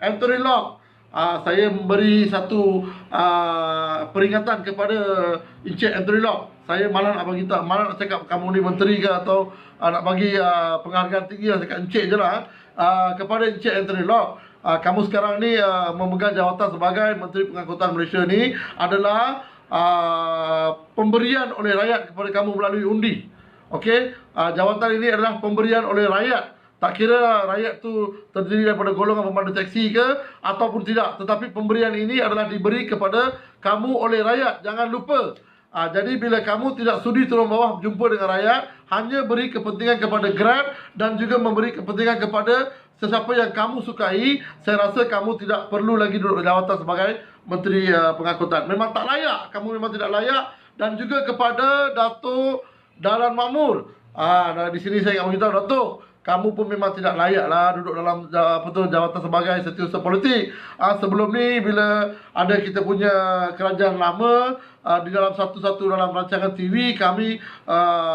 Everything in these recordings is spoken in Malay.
Anthony Lock, saya memberi satu peringatan kepada Encik Anthony Lock. Saya malah nak cakap kamu ni menteri ke atau nak bagi penghargaan tinggi lah, cakap Encik je lah. Kepada Encik Anthony Lock, kamu sekarang ni memegang jawatan sebagai Menteri Pengangkutan Malaysia ni adalah pemberian oleh rakyat kepada kamu melalui undi. Okey, jawatan ini adalah pemberian oleh rakyat. Tak kira rakyat tu terdiri daripada golongan pemandu taksi ke ataupun tidak, tetapi pemberian ini adalah diberi kepada kamu oleh rakyat. Jangan lupa. Jadi bila kamu tidak sudi turun bawah berjumpa dengan rakyat, hanya beri kepentingan kepada Grab dan juga memberi kepentingan kepada sesiapa yang kamu sukai, saya rasa kamu tidak perlu lagi duduk jawatan sebagai Menteri Pengangkutan. Memang tak layak, kamu memang tidak layak. Dan juga kepada Datuk Dahlan Makmur. Di sini saya nak beritahu Datuk, kamu pun memang tidak layak lah duduk dalam jawatan sebagai setiausaha politik. Sebelum ni bila ada kita punya kerajaan lama, di dalam dalam rancangan TV kami,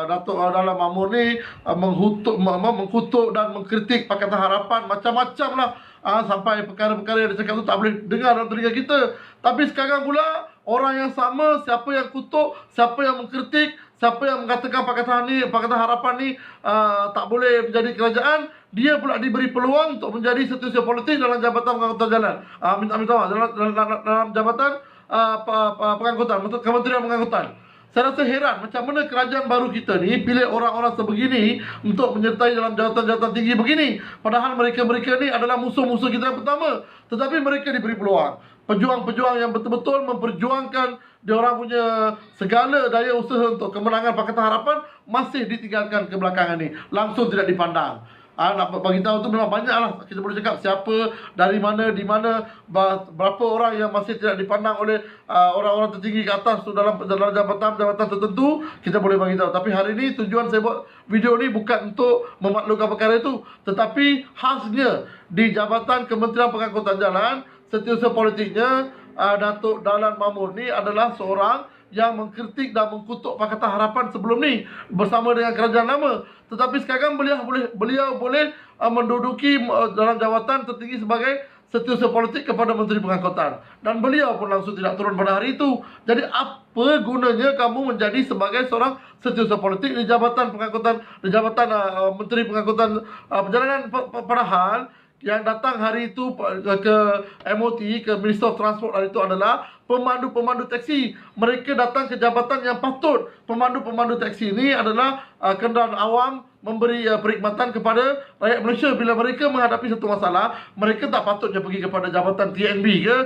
Datuk Dahlan Makmur ni mengkutuk dan mengkritik Pakatan Harapan macam-macam lah. Sampai perkara-perkara yang dicakap tu tak boleh dengar dalam telinga kita. Tapi sekarang pula orang yang sama, siapa yang kutuk, siapa yang mengkritik, siapa yang mengatakan Pakatan Harapan ni tak boleh menjadi kerajaan, dia pula diberi peluang untuk menjadi setiausaha politik dalam Jabatan Pengangkutan Jalan. Dalam Jabatan Pengangkutan, Kementerian Pengangkutan. Saya rasa heran macam mana kerajaan baru kita ni pilih orang-orang sebegini untuk menyertai dalam jawatan-jawatan tinggi begini. Padahal mereka-mereka ni adalah musuh-musuh kita yang pertama. Tetapi mereka diberi peluang. Pejuang-pejuang yang betul-betul memperjuangkan diorang punya segala daya usaha untuk kemenangan Pakatan Harapan masih ditinggalkan ke belakangan ni. Langsung tidak dipandang. Nak bagi tahu tu memang banyak lah. Kita boleh cakap siapa, dari mana, di mana, berapa orang yang masih tidak dipandang oleh orang-orang tertinggi ke atas tu dalam jabatan-jabatan tertentu, kita boleh bagi tahu. Tapi hari ni tujuan saya buat video ni bukan untuk memaklumkan perkara itu, tetapi khasnya di Jabatan Kementerian Pengangkutan Jalan, setiausaha politiknya Datuk Dahlan Makmur ni adalah seorang yang mengkritik dan mengkutuk Pakatan Harapan sebelum ni bersama dengan kerajaan lama. Tetapi sekarang beliau boleh menduduki dalam jawatan tertinggi sebagai setiausaha politik kepada Menteri Pengangkutan. Dan beliau pun langsung tidak turun pada hari itu. Jadi apa gunanya kamu menjadi sebagai seorang setiausaha politik di Jabatan Pengangkutan, di Jabatan Menteri Pengangkutan Perjalanan, padahal yang datang hari itu ke MOT, ke Minister of Transport hari itu adalah pemandu-pemandu taksi. Mereka datang ke jabatan yang patut. Pemandu-pemandu taksi ini adalah kenderaan awam, memberi perkhidmatan kepada rakyat Malaysia. Bila mereka menghadapi satu masalah, mereka tak patutnya pergi kepada jabatan TNB ke,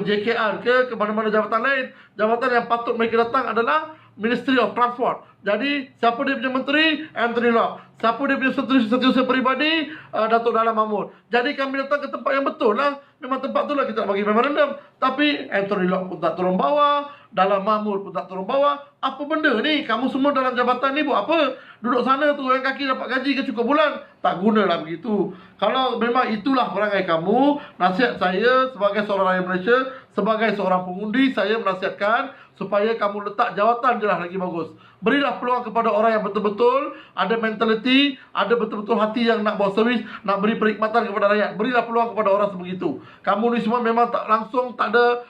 JKR ke mana-mana jabatan lain. Jabatan yang patut mereka datang adalah Ministry of Transport. Jadi siapa dia punya menteri? Anthony Lock. Siapa dia punya setiausaha peribadi? Datuk Dahlan Makmur. Jadi kami datang ke tempat yang betul lah. Memang tempat tu lah kita nak bagi memorandum. Tapi Anthony Lock pun tak turun bawah, Dahlan Makmur pun tak turun bawah. Apa benda ni? Kamu semua dalam jabatan ni buat apa? Duduk sana tu yang kaki dapat gaji ke cukup bulan? Tak gunalah begitu. Kalau memang itulah perangai kamu, nasihat saya sebagai seorang rakyat Malaysia, sebagai seorang pengundi, saya menasihatkan supaya kamu letak jawatan je lah lagi bagus. Berilah peluang kepada orang yang betul-betul ada mentaliti, ada betul-betul hati yang nak buat servis, nak beri perkhidmatan kepada rakyat. Berilah peluang kepada orang sebegitu. Kamu ni semua memang tak ada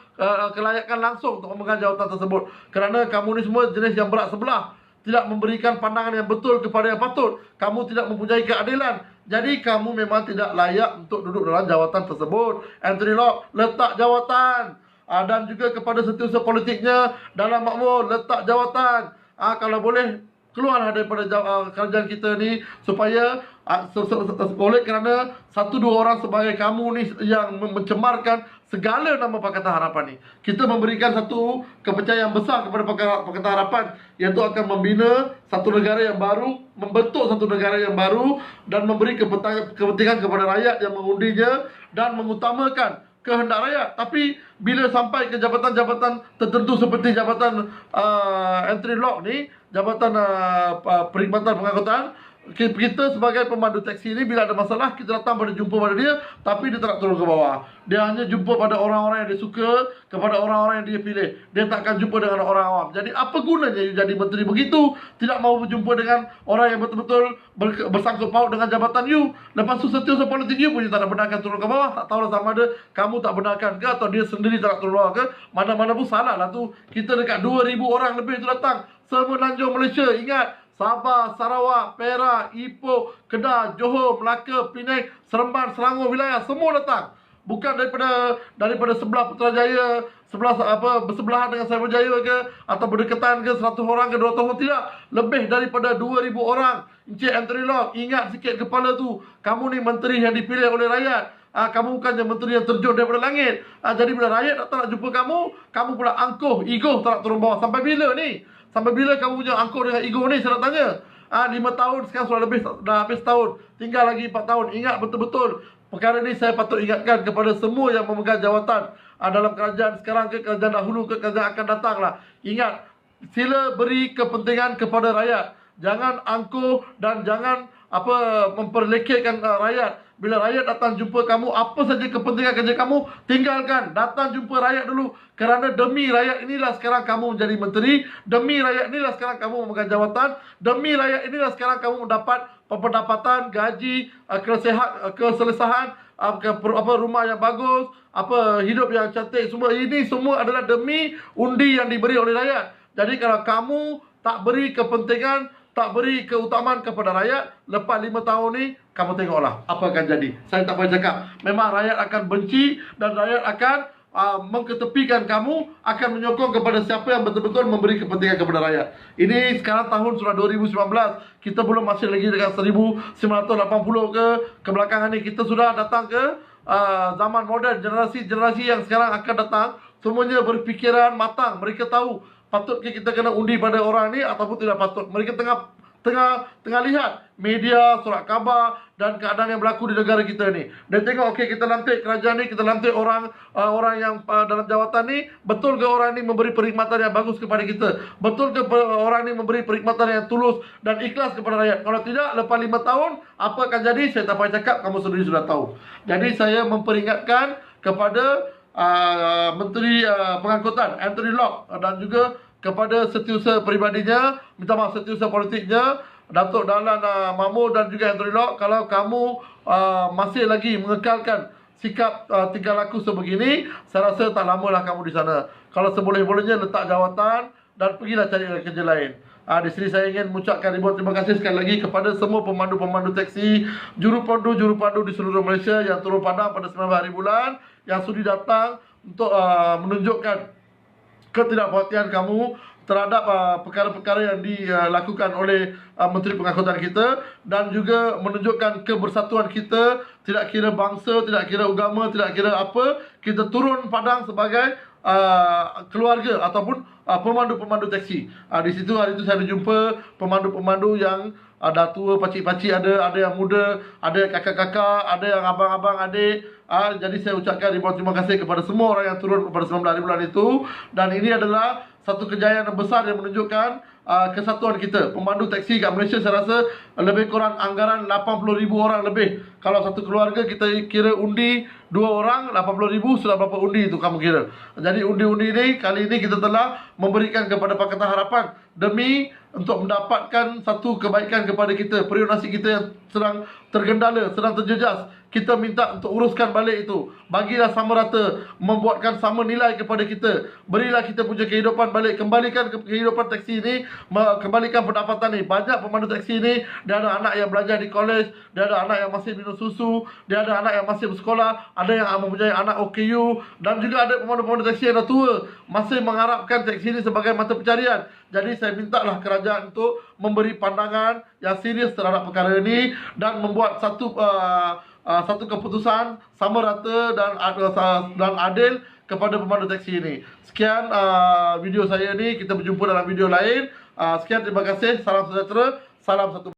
kelayakan langsung untuk memegang jawatan tersebut. Kerana kamu ni semua jenis yang berat sebelah, tidak memberikan pandangan yang betul kepada yang patut. Kamu tidak mempunyai keadilan. Jadi kamu memang tidak layak untuk duduk dalam jawatan tersebut. Anthony Lock, letak jawatan. Dan juga kepada setiausaha politiknya Dahlan Makmur, letak jawatan. Kalau boleh keluarlah daripada kerajaan kita ni, supaya oleh kerana satu dua orang sebagai kamu ni yang mencemarkan segala nama Pakatan Harapan ni. Kita memberikan satu kepercayaan besar kepada Pakatan Harapan, iaitu akan membina satu negara yang baru, membentuk satu negara yang baru, dan memberi kepentingan kepada rakyat yang mengundinya dan mengutamakan kehendak rakyat. Tapi bila sampai ke jabatan-jabatan tertentu seperti jabatan Anthony Lock ni, jabatan perkhidmatan pengangkutan, kita sebagai pemandu taksi ini bila ada masalah kita datang pada jumpa pada dia, tapi dia tak nak turun ke bawah. Dia hanya jumpa pada orang-orang yang dia suka, kepada orang-orang yang dia pilih. Dia takkan jumpa dengan orang awam. Jadi apa gunanya you jadi menteri begitu, tidak mau berjumpa dengan orang yang betul-betul bersangkut paut dengan jabatan you. Lepas tu setiausaha politik you pun you tak nak benarkan turun ke bawah. Tak tahulah sama ada kamu tak benarkan ke atau dia sendiri tak nak turun ke bawah ke. Mana-mana pun salah lah tu. Kita dekat 2,000 orang lebih tu datang semenanjung Malaysia. Ingat, Sabah, Sarawak, Perak, Ipoh, Kedah, Johor, Melaka, Penang, Seremban, Selangor wilayah semua datang. Bukan daripada sebelah Putrajaya, bersebelahan dengan Cyber Jaya ke atau berdekatan ke 100 orang ke 200 orang, tidak. Lebih daripada 2,000 orang. Encik Anthony Loke, ingat sikit kepala tu. Kamu ni menteri yang dipilih oleh rakyat. Kamu bukannya menteri yang terjun daripada langit. Jadi bila rakyat datang nak jumpa kamu pula angkuh, ego tak nak turun bawah. Sampai bila ni? Sampai bila kamu punya angkuh dengan ego ni, saya nak tanya. 5 tahun, sekarang sudah lebih, dah habis tahun. Tinggal lagi 4 tahun. Ingat betul-betul. Perkara ni saya patut ingatkan kepada semua yang memegang jawatan dalam kerajaan sekarang ke kerajaan dahulu ke kerajaan akan datang lah. Ingat, sila beri kepentingan kepada rakyat. Jangan angkuh dan jangan memperlekehkan rakyat. Bila rakyat datang jumpa kamu, apa saja kepentingan kerja kamu, tinggalkan. Datang jumpa rakyat dulu. Kerana demi rakyat inilah sekarang kamu menjadi menteri. Demi rakyat inilah sekarang kamu memegang jawatan. Demi rakyat inilah sekarang kamu mendapat pendapatan, gaji, keselesahan, rumah yang bagus, hidup yang cantik. Semua ini semua adalah demi undi yang diberi oleh rakyat. Jadi kalau kamu tak beri kepentingan, tak beri keutamaan kepada rakyat, lepas 5 tahun ni, kamu tengoklah apa akan jadi. Saya tak boleh cakap. Memang rakyat akan benci dan rakyat akan mengketepikan kamu, akan menyokong kepada siapa yang betul-betul memberi kepentingan kepada rakyat. Ini sekarang tahun sudah 2019. Kita belum masih lagi dengan 1980 ke belakangan ni. Kita sudah datang ke zaman moden. Generasi yang sekarang akan datang, semuanya berfikiran matang. Mereka tahu patut kita kena undi pada orang ni ataupun tidak patut. Mereka tengah lihat media, surat khabar dan keadaan yang berlaku di negara kita ni. Dan tengok, okey, kita lantik kerajaan ni, kita lantik orang yang dalam jawatan ni, betul ke orang ni memberi perkhidmatan yang bagus kepada kita? Betul ke orang ni memberi perkhidmatan yang tulus dan ikhlas kepada rakyat? Kalau tidak, lepas 5 tahun apa akan jadi? Saya tak payah cakap, kamu sendiri sudah tahu. Jadi saya memperingatkan kepada Menteri Pengangkutan Anthony Loke dan juga kepada setiausaha peribadinya, minta maaf, setiausaha politiknya, Datuk Dahlan Mahmud dan juga Anthony Loke, kalau kamu masih lagi mengekalkan sikap tingkah laku sebegini, saya rasa tak lamalah kamu di sana. Kalau seboleh-bolehnya letak jawatan dan pergilah cari kerja lain. Di sini saya ingin mengucapkan ribuan terima kasih sekali lagi kepada semua pemandu-pemandu taksi, jurupandu di seluruh Malaysia yang turun padang pada 9 hari bulan, yang sudi datang untuk menunjukkan ketidakpuasan kamu terhadap perkara-perkara yang dilakukan oleh Menteri Pengangkutan kita, dan juga menunjukkan kebersatuan kita, tidak kira bangsa, tidak kira agama, tidak kira apa, kita turun padang sebagai keluarga ataupun pemandu-pemandu taksi. Di situ hari itu saya jumpa pemandu-pemandu yang dah tua, pakcik-pakcik, ada yang muda, ada yang kakak-kakak, ada yang abang-abang, adik. Jadi saya ucapkan ribuan terima kasih kepada semua orang yang turun pada 19 hari bulan itu. Dan ini adalah satu kejayaan yang besar yang menunjukkan kesatuan kita. Pemandu taksi kat Malaysia saya rasa lebih kurang anggaran 80,000 orang lebih. Kalau satu keluarga kita kira undi 2 orang, 80,000 sudah berapa undi itu kamu kira. Jadi undi-undi ini kali ini kita telah memberikan kepada Pakatan Harapan demi untuk mendapatkan satu kebaikan kepada kita. Periuk nasi kita yang sedang tergendala, sedang terjejas, kita minta untuk uruskan balik itu. Bagilah sama rata, membuatkan sama nilai kepada kita. Berilah kita punya kehidupan balik. Kembalikan kehidupan taksi ini, kembalikan pendapatan ni. Banyak pemandu taksi ni, dia ada anak yang belajar di kolej, dia ada anak yang masih minum susu, dia ada anak yang masih bersekolah, ada yang mempunyai anak OKU, dan juga ada pemandu-pemandu taksi yang dah tua, masih mengharapkan taksi ini sebagai mata pencarian. Jadi saya mintalah kerajaan untuk memberi pandangan yang serius terhadap perkara ini dan membuat satu keputusan sama rata dan adil kepada pemandu taksi ini. Sekian video saya ni, kita berjumpa dalam video lain. Sekian, terima kasih, salam sejahtera, salam satu.